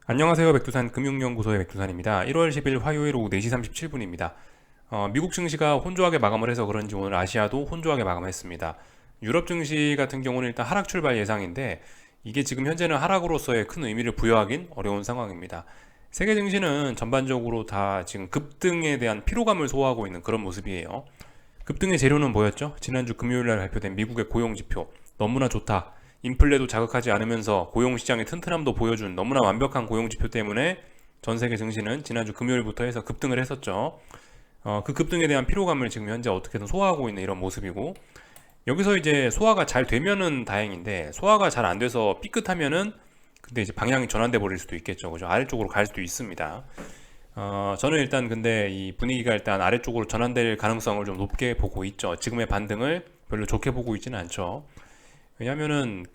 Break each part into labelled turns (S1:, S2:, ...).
S1: 안녕하세요. 백두산 금융연구소의 백두산입니다. 1월 10일 화요일 오후 4시 37분입니다. 미국 증시가 혼조하게 마감을 해서 그런지 오늘 아시아도 혼조하게 마감했습니다. 유럽 증시 같은 경우는 일단 하락 출발 예상인데 이게 지금 현재는 하락으로서의 큰 의미를 부여하긴 어려운 상황입니다. 세계 증시는 전반적으로 다 지금 급등에 대한 피로감을 소화하고 있는 그런 모습이에요. 급등의 재료는 뭐였죠? 지난주 금요일 날 발표된 미국의 고용 지표. 너무나 좋다. 인플레도 자극하지 않으면서 고용 시장의 튼튼함도 보여준 너무나 완벽한 고용 지표 때문에 전 세계 증시는 지난주 금요일부터 해서 급등을 했었죠. 그 급등에 대한 피로감을 지금 현재 어떻게든 소화하고 있는 이런 모습이고, 여기서 이제 소화가 잘 되면은 다행인데 소화가 잘 안 돼서 삐끗하면은 근데 이제 방향이 전환돼 버릴 수도 있겠죠. 그죠? 아래쪽으로 갈 수도 있습니다. 저는 일단 근데 이 분위기가 일단 아래쪽으로 전환될 가능성을 좀 높게 보고 있죠. 지금의 반등을 별로 좋게 보고 있지는 않죠. 왜냐면은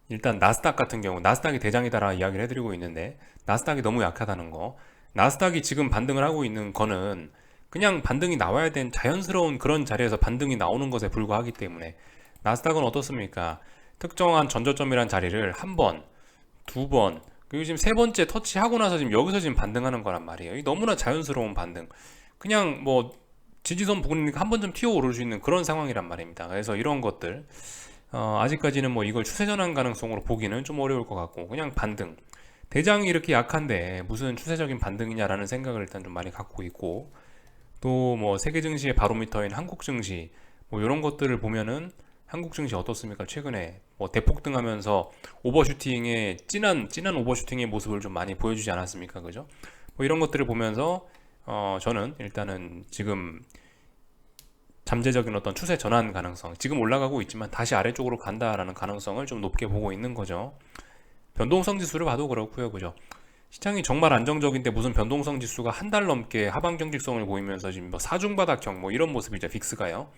S1: 일단 나스닥 같은 경우 나스닥이 대장이다라 이야기를 해드리고 있는데 나스닥이 너무 약하다는 거. 나스닥이 지금 반등을 하고 있는 거는 그냥 반등이 나와야 된 자연스러운 그런 자리에서 반등이 나오는 것에 불과하기 때문에 나스닥은 어떻습니까? 특정한 전저점이란 자리를 한 번, 두 번, 그리고 지금 세 번째 터치하고 나서 지금 여기서 지금 반등하는 거란 말이에요. 이 너무나 자연스러운 반등. 그냥 뭐 지지선 부근이니까 한 번쯤 튀어 오를 수 있는 그런 상황이란 말입니다. 그래서 이런 것들 아직까지는 뭐 이걸 추세 전환 가능성으로 보기는 좀 어려울 것 같고 그냥 반등. 대장이 이렇게 약한데 무슨 추세적인 반등이냐라는 생각을 일단 좀 많이 갖고 있고, 또 뭐 세계 증시의 바로미터인 한국 증시 뭐 이런 것들을 보면은 한국 증시 어떻습니까? 최근에 뭐 대폭등하면서 오버슈팅의 진한 오버슈팅의 모습을 좀 많이 보여주지 않았습니까? 그죠? 뭐 이런 것들을 보면서 저는 일단은 지금 잠재적인 어떤 추세 전환 가능성, 지금 올라가고 있지만 다시 아래쪽으로 간다라는 가능성을 좀 높게 보고 있는 거죠. 변동성 지수를 봐도 그렇고요, 그죠? 시장이 정말 안정적인데 무슨 변동성 지수가 한 달 넘게 하방 경직성을 보이면서 지금 뭐 사중바닥형 뭐 이런 모습이죠, 빅스가요.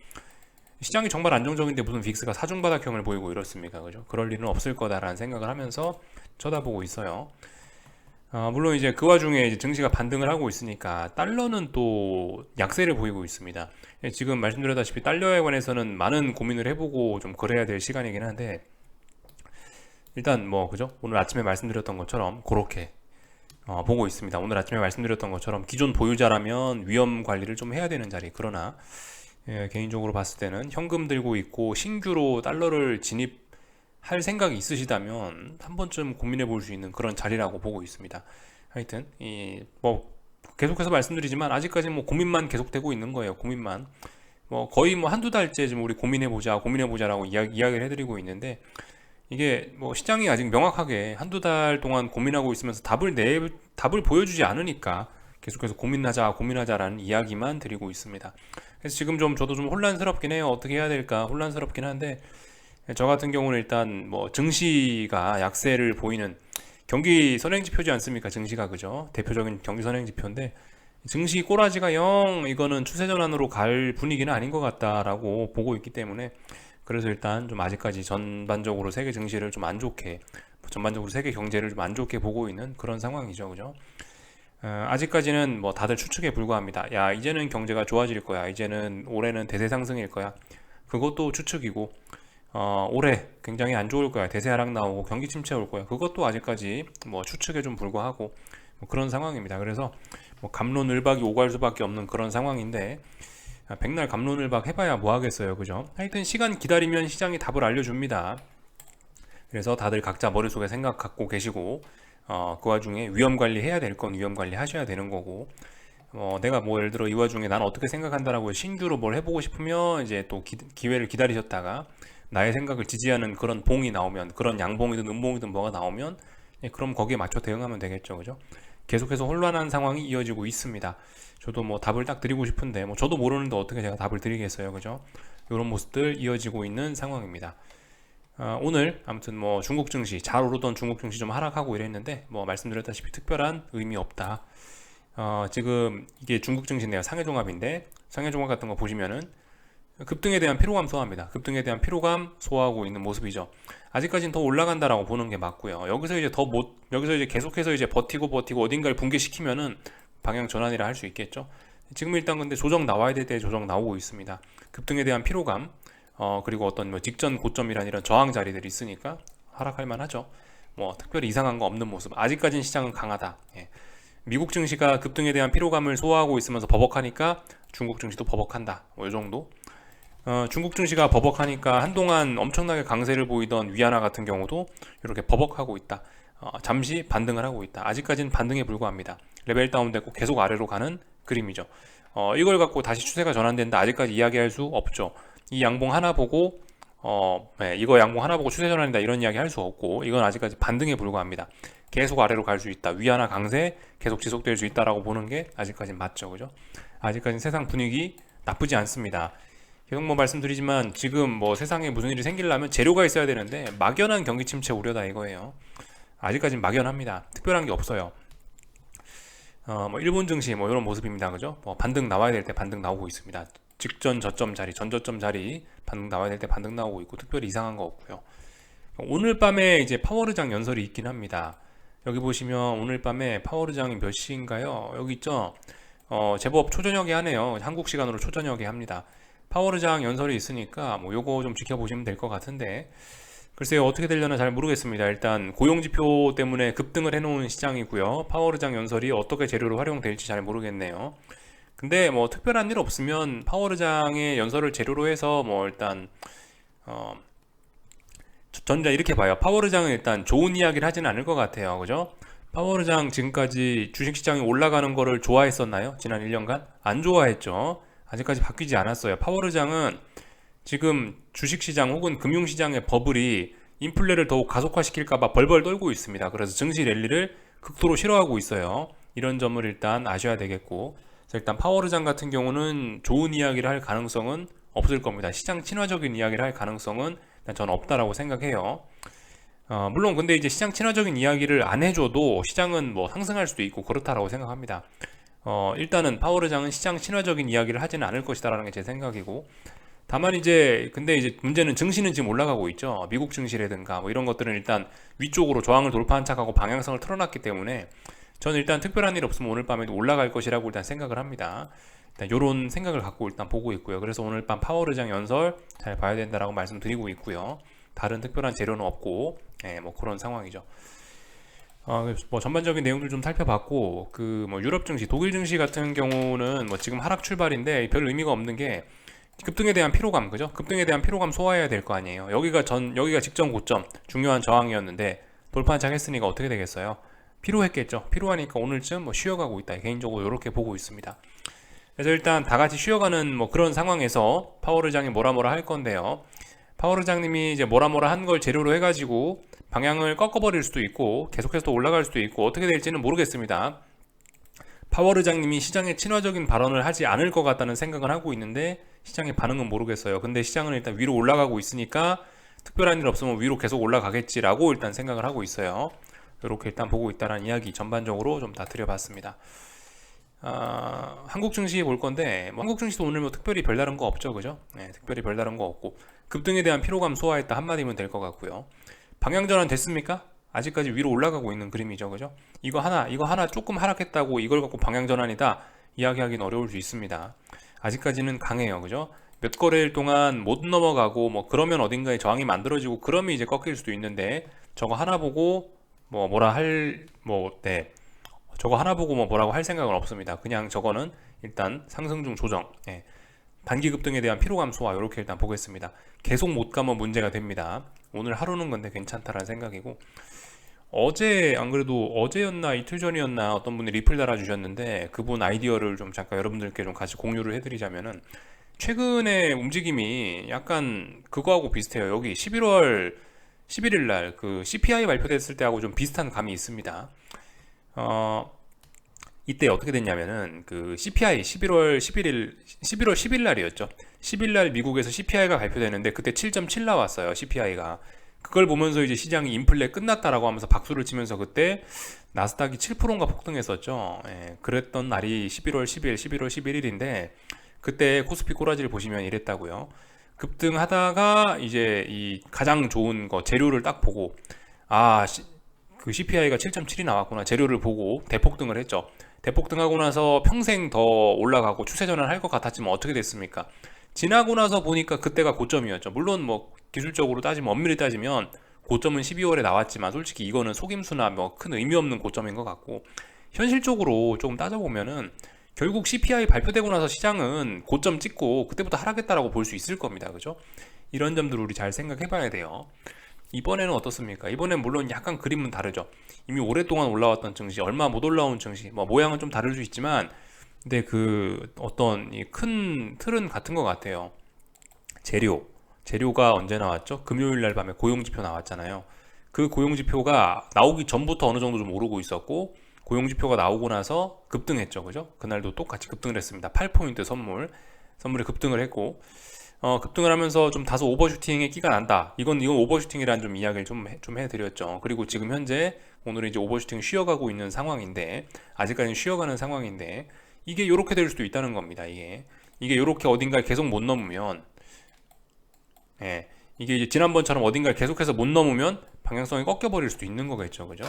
S1: 시장이 정말 안정적인데 무슨 빅스가 사중바닥형을 보이고 이렇습니까, 그죠? 그럴 일은 없을 거다라는 생각을 하면서 쳐다보고 있어요. 물론 이제 그 와중에 이제 증시가 반등을 하고 있으니까 달러는 또 약세를 보이고 있습니다. 지금 말씀드렸다시피 달러에 관해서는 많은 고민을 해보고 좀 그래야 될 시간이긴 한데, 일단 뭐 그죠? 오늘 아침에 말씀드렸던 것처럼 그렇게 보고 있습니다. 오늘 아침에 말씀드렸던 것처럼 기존 보유자라면 위험 관리를 좀 해야 되는 자리. 그러나 개인적으로 봤을 때는 현금 들고 있고 신규로 달러를 진입할 생각이 있으시다면 한 번쯤 고민해 볼 수 있는 그런 자리라고 보고 있습니다. 하여튼 뭐 계속해서 말씀드리지만 아직까지 뭐 고민만 계속되고 있는 거예요. 고민만. 뭐 거의 뭐 한두 달째 지금 우리 고민해 보자라고 이야기를 해드리고 있는데, 이게 뭐 시장이 아직 명확하게 한두 달 동안 고민하고 있으면서 답을 보여주지 않으니까 계속해서 고민하자라는 이야기만 드리고 있습니다. 그래서 지금 좀 저도 좀 혼란스럽긴 해요. 어떻게 해야 될까 혼란스럽긴 한데, 저 같은 경우는 일단 뭐 증시가 약세를 보이는 경기 선행지표지 않습니까? 증시가 그죠? 대표적인 경기 선행지표인데 증시 꼬라지가 영 이거는 추세 전환으로 갈 분위기는 아닌 것 같다라고 보고 있기 때문에, 그래서 일단 좀 아직까지 전반적으로 세계 증시를 좀 안 좋게, 전반적으로 세계 경제를 좀 안 좋게 보고 있는 그런 상황이죠, 그죠? 아직까지는 뭐 다들 추측에 불과합니다. 야, 이제는 경제가 좋아질 거야. 이제는 올해는 대세 상승일 거야. 그것도 추측이고, 올해 굉장히 안 좋을 거야. 대세 하락 나오고 경기 침체 올 거야. 그것도 아직까지 뭐 추측에 좀 불과하고 뭐 그런 상황입니다. 그래서 뭐 갑론을박이 오갈 수밖에 없는 그런 상황인데, 백날 갑론을박 해봐야 뭐 하겠어요, 그죠? 하여튼 시간 기다리면 시장이 답을 알려줍니다. 그래서 다들 각자 머릿속에 생각 갖고 계시고, 그 와중에 위험 관리 해야 될 건 위험 관리 하셔야 되는 거고, 내가 뭐 예를 들어 이 와중에 난 어떻게 생각한다라고 신규로 뭘 해보고 싶으면 이제 또 기회를 기다리셨다가 나의 생각을 지지하는 그런 봉이 나오면, 그런 양봉이든 음봉이든 뭐가 나오면 그럼 거기에 맞춰 대응하면 되겠죠, 그죠? 계속해서 혼란한 상황이 이어지고 있습니다. 저도 뭐 답을 딱 드리고 싶은데 뭐 저도 모르는데 어떻게 제가 답을 드리겠어요, 그죠? 이런 모습들 이어지고 있는 상황입니다. 오늘 아무튼 뭐 중국 증시 잘 오르던 중국 증시 좀 하락하고 이랬는데 뭐 말씀드렸다시피 특별한 의미 없다. 지금 이게 중국 증시인데요, 상해종합인데 상해종합 같은 거 보시면은 급등에 대한 피로감 소화합니다. 급등에 대한 피로감 소화하고 있는 모습이죠. 아직까지는 더 올라간다라고 보는 게 맞고요. 여기서 이제 계속해서 이제 버티고 어딘가를 붕괴시키면은 방향 전환이라 할 수 있겠죠. 지금 일단 근데 조정 나와야 될 때 조정 나오고 있습니다. 급등에 대한 피로감, 그리고 어떤 뭐 직전 고점이란 이런 저항 자리들이 있으니까 하락할 만하죠. 뭐 특별히 이상한 거 없는 모습. 아직까지는 시장은 강하다. 예. 미국 증시가 급등에 대한 피로감을 소화하고 있으면서 버벅하니까 중국 증시도 버벅한다. 뭐 이 정도. 중국 증시가 버벅하니까 한동안 엄청나게 강세를 보이던 위안화 같은 경우도 이렇게 버벅하고 있다. 잠시 반등을 하고 있다. 아직까지는 반등에 불과합니다. 레벨 다운되고 계속 아래로 가는 그림이죠. 이걸 갖고 다시 추세가 전환된다. 아직까지 이야기할 수 없죠. 이 양봉 하나 보고 네, 이거 양봉 하나 보고 추세 전환이다 이런 이야기 할 수 없고, 이건 아직까지 반등에 불과합니다. 계속 아래로 갈 수 있다. 위안화 강세 계속 지속될 수 있다라고 보는 게 아직까지는 맞죠, 그죠? 아직까지는 세상 분위기 나쁘지 않습니다. 계속 뭐 말씀드리지만 지금 뭐 세상에 무슨 일이 생기려면 재료가 있어야 되는데 막연한 경기 침체 우려다 이거예요. 아직까지는 막연합니다. 특별한 게 없어요. 뭐 일본 증시 뭐 이런 모습입니다, 그죠? 뭐 반등 나와야 될 때 반등 나오고 있습니다. 직전 저점 자리, 전저점 자리 반등 나와야 될 때 반등 나오고 있고, 특별히 이상한 거 없고요. 오늘 밤에 이제 파워르장 연설이 있긴 합니다. 여기 보시면 오늘 밤에 파워르장이 몇 시인가요? 여기 있죠? 제법 초저녁에 하네요. 한국 시간으로 초저녁에 합니다. 파워르장 연설이 있으니까 뭐 요거 좀 지켜보시면 될 것 같은데, 글쎄요 어떻게 되려나 잘 모르겠습니다. 일단 고용지표 때문에 급등을 해놓은 시장이고요. 파워르장 연설이 어떻게 재료로 활용될지 잘 모르겠네요. 근데 뭐 특별한 일 없으면 파워르장의 연설을 재료로 해서 뭐 일단 전자 이렇게 봐요. 파워르장은 일단 좋은 이야기를 하진 않을 것 같아요, 그죠? 파워르장 지금까지 주식시장이 올라가는 거를 좋아했었나요? 지난 1년간? 안 좋아했죠. 아직까지 바뀌지 않았어요. 파워르장은 지금 주식시장 혹은 금융시장의 버블이 인플레를 더욱 가속화시킬까봐 벌벌 떨고 있습니다. 그래서 증시 랠리를 극도로 싫어하고 있어요. 이런 점을 일단 아셔야 되겠고, 그래서 일단 파워르장 같은 경우는 좋은 이야기를 할 가능성은 없을 겁니다. 시장 친화적인 이야기를 할 가능성은 일단 저는 없다라고 생각해요. 물론 근데 이제 시장 친화적인 이야기를 안 해줘도 시장은 뭐 상승할 수도 있고 그렇다라고 생각합니다. 일단은 파워르장은 시장 친화적인 이야기를 하지는 않을 것이다라는 게 제 생각이고, 다만 이제 근데 이제 문제는 증시는 지금 올라가고 있죠. 미국 증시라든가 뭐 이런 것들은 일단 위쪽으로 저항을 돌파한 척하고 방향성을 틀어놨기 때문에 저는 일단 특별한 일 없으면 오늘 밤에도 올라갈 것이라고 일단 생각을 합니다. 일단 요런 생각을 갖고 일단 보고 있고요. 그래서 오늘 밤 파워르장 연설 잘 봐야 된다라고 말씀드리고 있고요. 다른 특별한 재료는 없고, 뭐 그런 상황이죠. 뭐 전반적인 내용들 좀 살펴봤고, 그 뭐 유럽 증시, 독일 증시 같은 경우는 뭐 지금 하락 출발인데 별 의미가 없는 게 급등에 대한 피로감, 그죠? 급등에 대한 피로감 소화해야 될 거 아니에요. 여기가 직전 고점, 중요한 저항이었는데 돌파 한착했으니까 어떻게 되겠어요? 피로했겠죠. 피로하니까 오늘쯤 뭐 쉬어가고 있다. 개인적으로 이렇게 보고 있습니다. 그래서 일단 다 같이 쉬어가는 뭐 그런 상황에서 파워르장이 뭐라 할 건데요. 파워르장님이 이제 뭐라 한 걸 재료로 해가지고 방향을 꺾어버릴 수도 있고 계속해서 또 올라갈 수도 있고 어떻게 될지는 모르겠습니다. 파워르장님이 시장에 친화적인 발언을 하지 않을 것 같다는 생각을 하고 있는데 시장의 반응은 모르겠어요. 근데 시장은 일단 위로 올라가고 있으니까 특별한 일 없으면 위로 계속 올라가겠지라고 일단 생각을 하고 있어요. 이렇게 일단 보고 있다는 이야기 전반적으로 좀 다 드려봤습니다. 한국 증시 볼 건데 뭐 한국 증시도 오늘 뭐 특별히 별다른 거 없죠, 그죠? 네, 특별히 별다른 거 없고 급등에 대한 피로감 소화했다 한마디면 될 것 같고요. 방향 전환 됐습니까? 아직까지 위로 올라가고 있는 그림이죠, 그죠? 이거 하나 조금 하락했다고 이걸 갖고 방향 전환이다 이야기하기는 어려울 수 있습니다. 아직까지는 강해요, 그죠? 몇 거래일 동안 못 넘어가고 뭐 그러면 어딘가에 저항이 만들어지고 그러면 이제 꺾일 수도 있는데 저거 하나 보고 저거 하나 보고 뭐 뭐라고 할 생각은 없습니다. 그냥 저거는 일단 상승 중 조정, 단기 급등에 대한 피로감 소화 이렇게 일단 보겠습니다. 계속 못 가면 문제가 됩니다. 오늘 하루는 근데 괜찮다라는 생각이고, 어제 안 그래도 어제였나 이틀 전이었나 어떤 분이 리플 달아주셨는데 그분 아이디어를 좀 잠깐 여러분들께 좀 같이 공유를 해드리자면은, 최근의 움직임이 약간 그거하고 비슷해요. 여기 11월 11일 날 그 CPI 발표됐을 때하고 좀 비슷한 감이 있습니다. 이때 어떻게 됐냐면은 그 CPI 11월 10일 날이었죠. 10일 날 미국에서 CPI가 발표되는데 그때 7.7 나왔어요. CPI가. 그걸 보면서 이제 시장이 인플레 끝났다라고 하면서 박수를 치면서 그때 나스닥이 7%인가 폭등했었죠. 그랬던 날이 11월 11일인데 그때 코스피 꼬라지를 보시면 이랬다고요. 급등하다가 이제 이 가장 좋은 거 재료를 딱 보고 그 CPI가 7.7이 나왔구나. 재료를 보고 대폭등을 했죠. 대폭등하고 나서 평생 더 올라가고 추세 전환할 것 같았지만 어떻게 됐습니까? 지나고 나서 보니까 그때가 고점이었죠. 물론 뭐 기술적으로 따지면 엄밀히 따지면 고점은 12월에 나왔지만 솔직히 이거는 속임수나 뭐 큰 의미 없는 고점인 것 같고, 현실적으로 조금 따져보면은 결국 CPI 발표되고 나서 시장은 고점 찍고 그때부터 하락했다라고 볼 수 있을 겁니다. 그죠? 이런 점들을 우리 잘 생각해 봐야 돼요. 이번에는 어떻습니까? 이번엔 물론 약간 그림은 다르죠. 이미 오랫동안 올라왔던 증시, 얼마 못 올라온 증시, 뭐 모양은 좀 다를 수 있지만, 근데 그 어떤 이 큰 틀은 같은 것 같아요. 재료가 언제 나왔죠? 금요일 날 밤에 고용지표 나왔잖아요. 그 고용지표가 나오기 전부터 어느 정도 좀 오르고 있었고, 고용지표가 나오고 나서 급등했죠. 그죠? 그날도 똑같이 급등을 했습니다. 8포인트 선물에 급등을 했고, 급등을 하면서 좀 다소 오버슈팅의 끼가 난다. 이건 오버슈팅이라는 좀 이야기를 좀 해드렸죠. 그리고 지금 현재 오늘은 이제 오버슈팅 쉬어가고 있는 상황인데, 아직까지는 쉬어가는 상황인데, 이게 이렇게 될 수도 있다는 겁니다. 이게 이렇게 어딘가에 계속 못 넘으면, 예, 이게 이제 지난번처럼 어딘가를 계속해서 못 넘으면 방향성이 꺾여버릴 수도 있는 거겠죠. 그죠?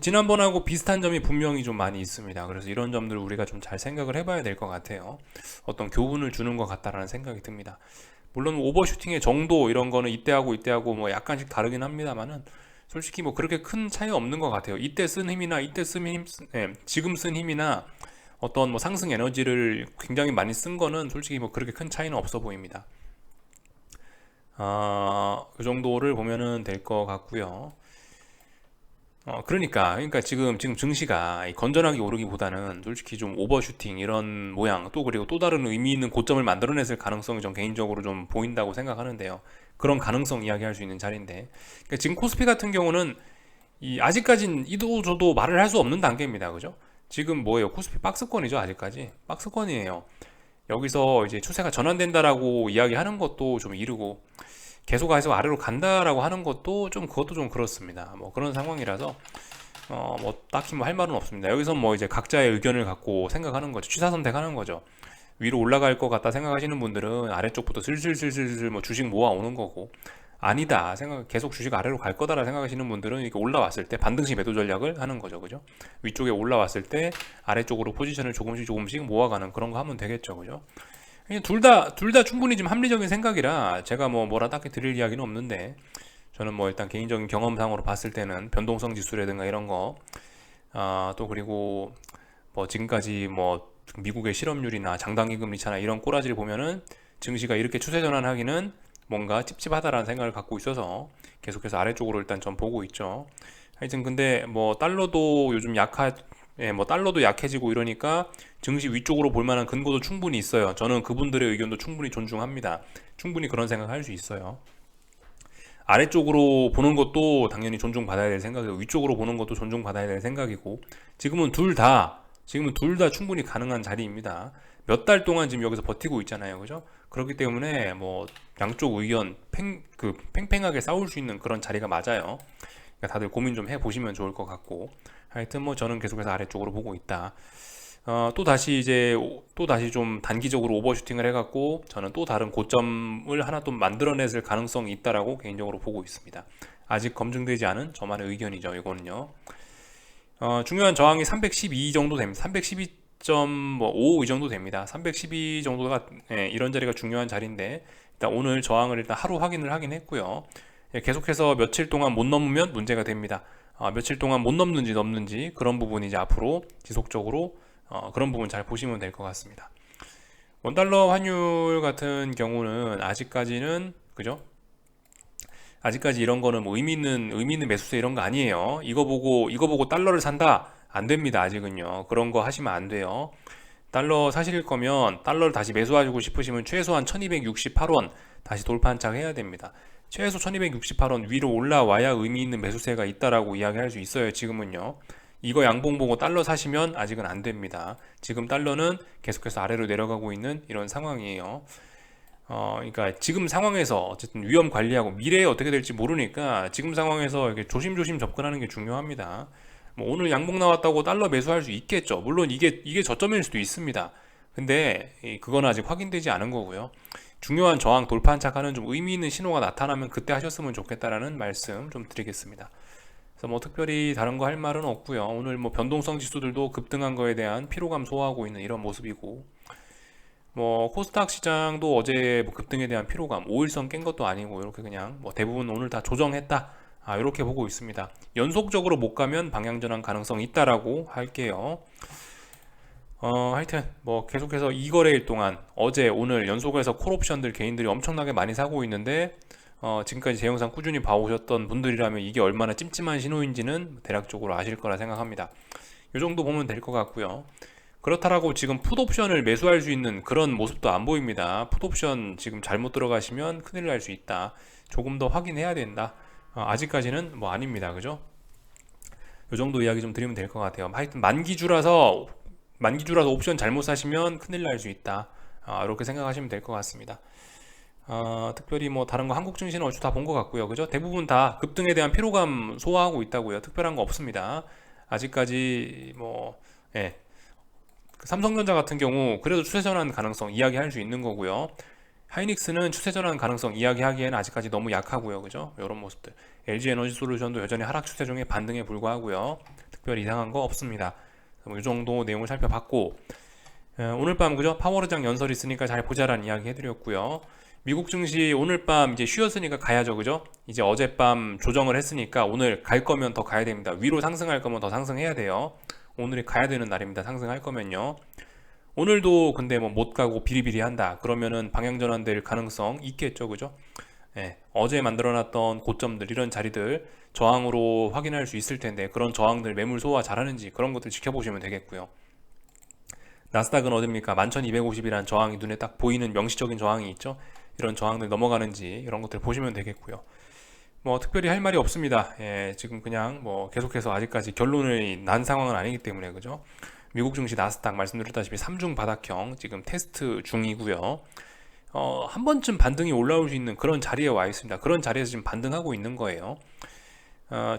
S1: 지난번하고 비슷한 점이 분명히 좀 많이 있습니다. 그래서 이런 점들을 우리가 좀 잘 생각을 해봐야 될 것 같아요. 어떤 교훈을 주는 것 같다라는 생각이 듭니다. 물론 오버슈팅의 정도 이런 거는 이때하고 뭐 약간씩 다르긴 합니다만은, 솔직히 뭐 그렇게 큰 차이 없는 것 같아요. 이때 쓴 힘이나 지금 쓴 힘이나 어떤 뭐 상승 에너지를 굉장히 많이 쓴 거는 솔직히 뭐 그렇게 큰 차이는 없어 보입니다. 그 정도를 보면은 될 것 같고요. 그러니까 지금 증시가 건전하게 오르기보다는 솔직히 좀 오버슈팅 이런 모양, 또 그리고 또 다른 의미 있는 고점을 만들어냈을 가능성이 전 개인적으로 좀 보인다고 생각하는데요. 그런 가능성 이야기할 수 있는 자리인데, 그러니까 지금 코스피 같은 경우는 아직까진 이도 저도 말을 할 수 없는 단계입니다. 그죠? 지금 뭐예요? 코스피 박스권이죠. 아직까지 박스권이에요. 여기서 이제 추세가 전환된다라고 이야기하는 것도 좀 이르고, 계속해서 아래로 간다라고 하는 것도 좀, 그것도 좀 그렇습니다. 뭐 그런 상황이라서 뭐 딱히 뭐 할 말은 없습니다. 여기서 뭐 이제 각자의 의견을 갖고 생각하는 거죠. 취사 선택하는 거죠. 위로 올라갈 것 같다 생각하시는 분들은 아래쪽부터 슬슬슬슬슬 뭐 주식 모아 오는 거고, 아니다 계속 주식 아래로 갈 거다라 생각하시는 분들은 이렇게 올라왔을 때 반등식 매도 전략을 하는 거죠. 그죠? 위쪽에 올라왔을 때 아래쪽으로 포지션을 조금씩 모아가는 그런 거 하면 되겠죠. 그죠? 둘 다 충분히 좀 합리적인 생각이라 제가 뭐라 딱히 드릴 이야기는 없는데, 저는 뭐 일단 개인적인 경험상으로 봤을 때는 변동성 지수라든가 이런 거, 또 그리고 뭐 지금까지 뭐 미국의 실업률이나 장단기 금리 차나 이런 꼬라지를 보면은 증시가 이렇게 추세 전환하기는 뭔가 찝찝하다라는 생각을 갖고 있어서 계속해서 아래쪽으로 일단 전 보고 있죠. 하여튼 근데 뭐 달러도 요즘 뭐 달러도 약해지고 이러니까 증시 위쪽으로 볼 만한 근거도 충분히 있어요. 저는 그분들의 의견도 충분히 존중합니다. 충분히 그런 생각을 할 수 있어요. 아래쪽으로 보는 것도 당연히 존중받아야 될 생각이고, 위쪽으로 보는 것도 존중받아야 될 생각이고, 지금은 둘 다 충분히 가능한 자리입니다. 몇 달 동안 지금 여기서 버티고 있잖아요. 그죠? 그렇기 때문에 뭐 양쪽 의견 팽팽하게 싸울 수 있는 그런 자리가 맞아요. 그러니까 다들 고민 좀 해보시면 좋을 것 같고, 하여튼 뭐 저는 계속해서 아래쪽으로 보고 있다. 또 다시 좀 단기적으로 오버슈팅을 해갖고 저는 또 다른 고점을 하나 또 만들어냈을 가능성이 있다라고 개인적으로 보고 있습니다. 아직 검증되지 않은 저만의 의견이죠. 이거는요. 중요한 저항이 312 정도 됩니다. 312.5 이 정도 됩니다. 312 정도가, 이런 자리가 중요한 자리인데, 일단 오늘 저항을 일단 하루 확인을 하긴 했고요. 계속해서 며칠 동안 못 넘으면 문제가 됩니다. 며칠 동안 못 넘는지 그런 부분이 이제 앞으로 지속적으로 그런 부분 잘 보시면 될 것 같습니다. 원달러 환율 같은 경우는 아직까지는, 그죠? 아직까지 이런 거는 뭐 의미 있는 매수세 이런 거 아니에요. 이거 보고 달러를 산다? 안 됩니다. 아직은요. 그런 거 하시면 안 돼요. 달러 사실 거면 달러를 다시 매수하고 싶으시면 최소한 1268원 다시 돌파 한착 해야 됩니다. 최소 1268원 위로 올라와야 의미 있는 매수세가 있다라고 이야기할 수 있어요. 지금은요. 이거 양봉 보고 달러 사시면 아직은 안 됩니다. 지금 달러는 계속해서 아래로 내려가고 있는 이런 상황이에요. 그러니까 지금 상황에서 어쨌든 위험 관리하고 미래에 어떻게 될지 모르니까 지금 상황에서 이렇게 조심조심 접근하는 게 중요합니다. 뭐 오늘 양봉 나왔다고 달러 매수할 수 있겠죠. 물론 이게 저점일 수도 있습니다. 근데 그건 아직 확인되지 않은 거고요. 중요한 저항 돌파 한착하는 좀 의미 있는 신호가 나타나면 그때 하셨으면 좋겠다라는 말씀 좀 드리겠습니다. 그래서 뭐 특별히 다른 거 할 말은 없고요. 오늘 뭐 변동성 지수들도 급등한 거에 대한 피로감 소화하고 있는 이런 모습이고, 뭐 코스닥 시장도 어제 뭐 급등에 대한 피로감, 5일선 깬 것도 아니고 이렇게 그냥 뭐 대부분 오늘 다 조정했다 이렇게 보고 있습니다. 연속적으로 못 가면 방향전환 가능성이 있다라고 할게요. 하여튼 뭐 계속해서 이 거래일 동안 어제 오늘 연속해서 콜옵션들 개인들이 엄청나게 많이 사고 있는데 지금까지 제 영상 꾸준히 봐오셨던 분들이라면 이게 얼마나 찜찜한 신호인지는 대략적으로 아실 거라 생각합니다. 이 정도 보면 될 것 같고요. 그렇다라고 지금 풋옵션을 매수할 수 있는 그런 모습도 안 보입니다. 풋옵션 지금 잘못 들어가시면 큰일 날 수 있다. 조금 더 확인해야 된다. 아직까지는 뭐 아닙니다. 그죠? 이 정도 이야기 좀 드리면 될 것 같아요. 하여튼 만기주라서 옵션 잘못 사시면 큰일 날 수 있다. 이렇게 생각하시면 될 것 같습니다. 특별히 뭐 다른 거 한국 증시는 얼추 다 본 것 같고요. 그죠? 대부분 다 급등에 대한 피로감 소화하고 있다고요. 특별한 거 없습니다. 아직까지 뭐 예. 그 삼성전자 같은 경우 그래도 추세 전환 가능성 이야기할 수 있는 거고요. 하이닉스는 추세 전환 가능성 이야기하기에는 아직까지 너무 약하고요. 그죠? 이런 모습들. LG 에너지 솔루션도 여전히 하락 추세 중에 반등에 불과하고요. 특별히 이상한 거 없습니다. 이 정도 내용을 살펴봤고 오늘 밤 그죠? 파워르장 연설 있으니까 잘 보자라는 이야기 해드렸고요. 미국 증시 오늘 밤 이제 쉬었으니까 가야죠. 그죠? 이제 어젯밤 조정을 했으니까 오늘 갈 거면 더 가야 됩니다. 위로 상승할 거면 더 상승해야 돼요. 오늘이 가야 되는 날입니다. 상승할 거면요. 오늘도 근데 뭐 못 가고 비리비리한다. 그러면은 방향전환 될 가능성 있겠죠. 그죠? 예, 어제 만들어놨던 고점들 이런 자리들 저항으로 확인할 수 있을 텐데 그런 저항들 매물 소화 잘하는지 그런 것들 지켜보시면 되겠고요. 나스닥은 어딥니까? 11,250이라는 저항이 눈에 딱 보이는 명시적인 저항이 있죠. 이런 저항들 넘어가는지 이런 것들 보시면 되겠고요. 뭐 특별히 할 말이 없습니다. 예, 지금 그냥 뭐 계속해서 아직까지 결론이 난 상황은 아니기 때문에 그죠? 미국 증시 나스닥 말씀드렸다시피 3중 바닥형 지금 테스트 중이고요. 한 번쯤 반등이 올라올 수 있는 그런 자리에 와 있습니다. 그런 자리에서 지금 반등하고 있는 거예요.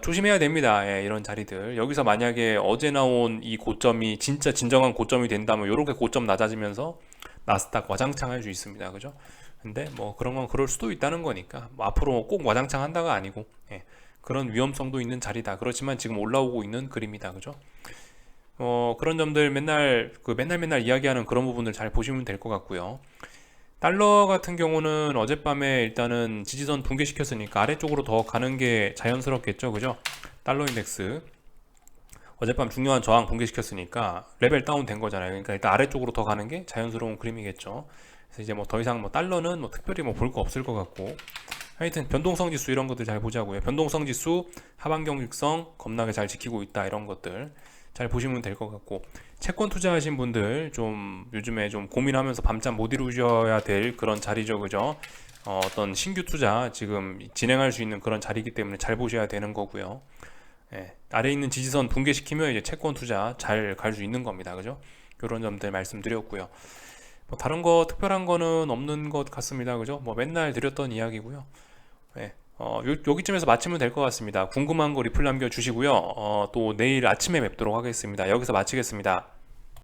S1: 조심해야 됩니다. 예, 이런 자리들. 여기서 만약에 어제 나온 이 고점이 진짜 진정한 고점이 된다면 이렇게 고점 낮아지면서 나스닥 와장창 할 수 있습니다. 그죠? 근데 뭐 그런 건 그럴 수도 있다는 거니까 뭐 앞으로 꼭 와장창 한다가 아니고 예, 그런 위험성도 있는 자리다. 그렇지만 지금 올라오고 있는 그림이다. 그죠? 그런 점들 맨날 이야기하는 그런 부분들 잘 보시면 될 것 같고요. 달러 같은 경우는 어젯밤에 일단은 지지선 붕괴시켰으니까 아래쪽으로 더 가는 게 자연스럽겠죠. 그죠? 달러 인덱스 어젯밤 중요한 저항 붕괴시켰으니까 레벨 다운 된 거잖아요. 그러니까 일단 아래쪽으로 더 가는 게 자연스러운 그림이겠죠. 그래서 이제 뭐 더 이상 뭐 달러는 뭐 특별히 뭐 볼 거 없을 것 같고 하여튼 변동성 지수 이런 것들 잘 보자고요. 변동성 지수 하반 경직성 겁나게 잘 지키고 있다 이런 것들 잘 보시면 될 것 같고 채권 투자하신 분들 좀 요즘에 좀 고민하면서 밤잠 못 이루셔야 될 그런 자리죠. 그죠? 어떤 신규 투자 지금 진행할 수 있는 그런 자리이기 때문에 잘 보셔야 되는 거고요. 예, 아래 있는 지지선 붕괴시키면 이제 채권 투자 잘 갈 수 있는 겁니다. 그죠? 이런 점들 말씀드렸고요. 뭐 다른 거 특별한 거는 없는 것 같습니다. 그죠? 뭐 맨날 드렸던 이야기고요. 예, 여기쯤에서 마치면 될 것 같습니다. 궁금한 거 리플 남겨주시고요. 또 내일 아침에 뵙도록 하겠습니다. 여기서 마치겠습니다.